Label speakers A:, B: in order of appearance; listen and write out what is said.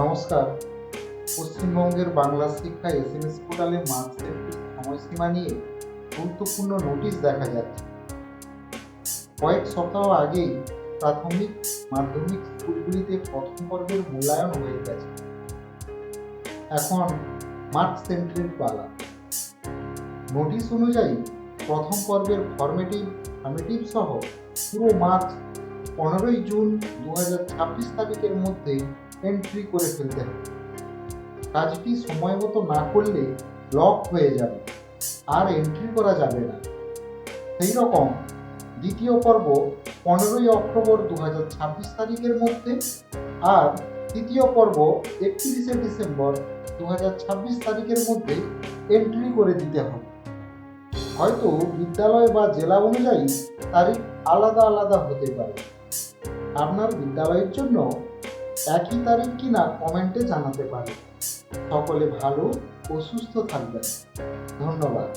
A: নমস্কার। পশ্চিমবঙ্গের বাংলা শিক্ষা এসএমএস পোর্টালে মার্কসের সময়সীমা নিয়ে গুরুত্বপূর্ণ নোটিশ দেখা যাচ্ছে। কয়েক সপ্তাহ আগেই প্রাথমিক মাধ্যমিক স্কুলগুলিতে প্রথম পর্বের মূল্যায়ন হয়ে গেছে। এখন মার্কস এন্ট্রির পালা। নোটিশ অনুযায়ী প্রথম পর্বের ফর্মেটিভ সহ পুরো মার্চ 15ই জুন 2026 তারিখের মধ্যে এন্ট্রি করে ফেলতে হবে। কাজটি সময় মতো না করলে লক হয়ে যাবে, আর এন্ট্রি করা যাবে না। সেই রকম দ্বিতীয় পর্ব 15ই অক্টোবর 2026 তারিখের মধ্যে, আর তৃতীয় পর্ব 31শে ডিসেম্বর 2026 তারিখের মধ্যে এন্ট্রি করে দিতে হবে। হয়তো বিদ্যালয় বা জেলা অনুযায়ী তারিখ আলাদা আলাদা হতে পারে। আপনার বিদ্যালয়ের জন্য একই তারিখ কিনা কমেন্টে জানাতে পারেন। সকলে ভালো ও সুস্থ থাকবেন। ধন্যবাদ।